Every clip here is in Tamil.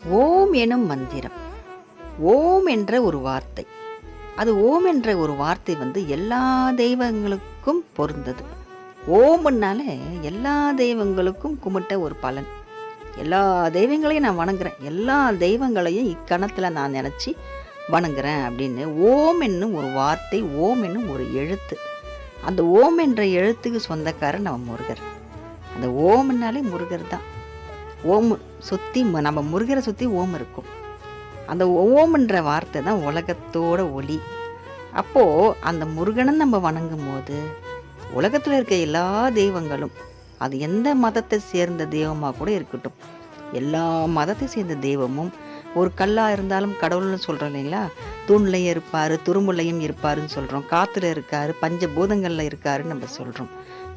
ஓம் எனும் மந்திரம். ஓம் என்ற ஒரு வார்த்தை. அது ஓம் என்ற ஒரு வார்த்தை எல்லா தெய்வங்களுக்கும் பொருந்தது. ஓம்னாலே எல்லா தெய்வங்களுக்கும் கும்பிட்ட ஒரு பலன். எல்லா தெய்வங்களையும் நான் வணங்குறேன். எல்லா தெய்வங்களையும் இக்கணத்தில் நான் நினச்சி வணங்குறேன் அப்படின்னு ஓம் என்னும் ஒரு வார்த்தை, ஓம் என்னும் ஒரு எழுத்து. அந்த ஓம் என்ற எழுத்துக்கு சொந்தக்காரர் நம்ம முருகர். அந்த ஓம்னாலே முருகர் தான். ஓம் சுற்றி நம்ம முருகரை சுற்றி ஓம் இருக்கும். அந்த ஓம்ன்ற வார்த்தை தான் உலகத்தோட ஒளி. அப்போது அந்த முருகனை நம்ம வணங்கும் போது உலகத்தில் இருக்க எல்லா தெய்வங்களும், அது எந்த மதத்தை சேர்ந்த தெய்வமாக கூட இருக்கட்டும், எல்லா மதத்தை சேர்ந்த தெய்வமும் ஒரு கல்லாக இருந்தாலும் கடவுள்னு சொல்கிறோம் இல்லைங்களா. தூண்லையும் இருப்பார், துரும்புலையும் இருப்பாருன்னு சொல்கிறோம், காற்றுல இருக்கார், பஞ்சபூதங்களில் இருக்காருன்னு நம்ம சொல்கிறோம்.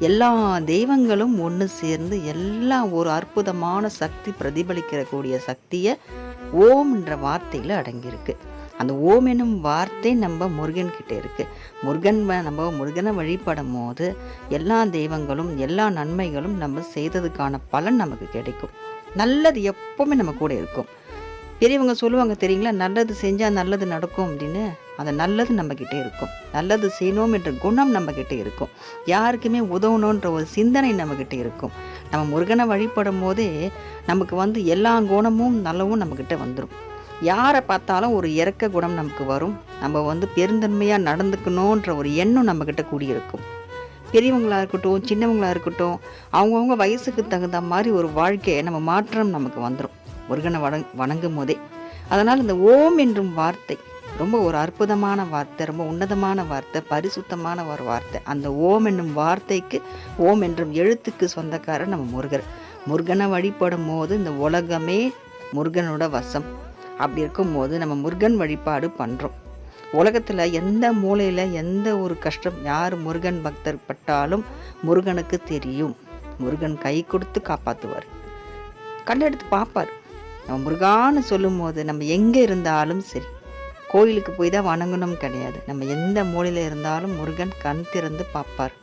எல்லா தெய்வங்களும் ஒன்று சேர்ந்து எல்லாம் ஒரு அற்புதமான சக்தி பிரதிபலிக்கக்கூடிய சக்தியை ஓம்ன்ற வார்த்தையில் அடங்கியிருக்கு. அந்த ஓம் எனும் வார்த்தை நம்ம முருகன்கிட்ட இருக்குது. நம்ம முருகனை வழிபடும் போது எல்லா தெய்வங்களும் எல்லா நன்மைகளும் நம்ம செய்ததுக்கான பலன் நமக்கு கிடைக்கும். நல்லது எப்போவுமே நம்ம கூட இருக்கும். பெரியவங்க சொல்லுவாங்க தெரியுங்களா, நல்லது செஞ்சால் நல்லது நடக்கும் அப்படின்னு. அந்த நல்லது நம்மக்கிட்டே இருக்கும். நல்லது செய்யணும் என்ற குணம் நம்மக்கிட்ட இருக்கும். யாருக்குமே உதவணுன்ற ஒரு சிந்தனை நம்மக்கிட்ட இருக்கும். நம்ம முருகனை வழிபடும் போதே நமக்கு எல்லா குணமும் நல்லவும் நம்மக்கிட்ட வந்துடும். யாரை பார்த்தாலும் ஒரு இறக்க குணம் நமக்கு வரும். நம்ம பெருந்தன்மையாக நடந்துக்கணுன்ற ஒரு எண்ணம் நம்மக்கிட்ட கூடியிருக்கும். பெரியவங்களாக இருக்கட்டும், சின்னவங்களாக இருக்கட்டும், அவங்கவுங்க வயசுக்கு தகுந்த மாதிரி ஒரு வாழ்க்கையை நம்ம மாற்றம் நமக்கு வந்துடும் முருகனை வணங்கும் போதே. அதனால் இந்த ஓம் என்றும் வார்த்தை ரொம்ப ஒரு அற்புதமான வார்த்தை, ரொம்ப உன்னதமான வார்த்தை, பரிசுத்தமான ஒரு வார்த்தை. அந்த ஓம் என்னும் வார்த்தைக்கு, ஓம் என்றும் எழுத்துக்கு சொந்தக்காரர் நம்ம முருகர். முருகனை வழிபடும் போது இந்த உலகமே முருகனோட வசம். அப்படி இருக்கும்போது நம்ம முருகன் வழிபாடு பண்ணுறோம். உலகத்தில் எந்த மூலையில் எந்த ஒரு கஷ்டம் யார் முருகன் பக்தர் பட்டாலும் முருகனுக்கு தெரியும். முருகன் கை கொடுத்து காப்பாற்றுவார், கண்ணெடுத்து பார்ப்பார். நம்ம முருகான்னு சொல்லும் போது நம்ம எங்கே இருந்தாலும் சரி, கோயிலுக்கு போய் தான் வணங்கணும் கிடையாது, நம்ம எந்த மூலையில் இருந்தாலும் முருகன் கண் திறந்து பார்ப்பார்.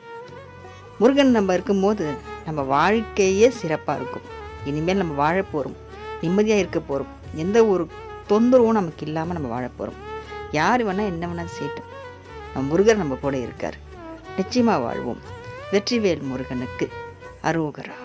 முருகன் நம்ம இருக்கும்போது நம்ம வாழ்க்கையே சிறப்பாக இருக்கும். இனிமேல் நம்ம வாழ போகிறோம், நிம்மதியாக இருக்க போகிறோம், எந்த ஒரு தொந்தரவும் நமக்கு இல்லாமல் நம்ம வாழ போகிறோம். யார் வேணால் என்ன வேணால் செய்யட்டும், நம்ம முருகர் நம்ம கூட இருக்கார். நிச்சயமாக வாழ்வோம். வெற்றிவேல் முருகனுக்கு அரோகரா.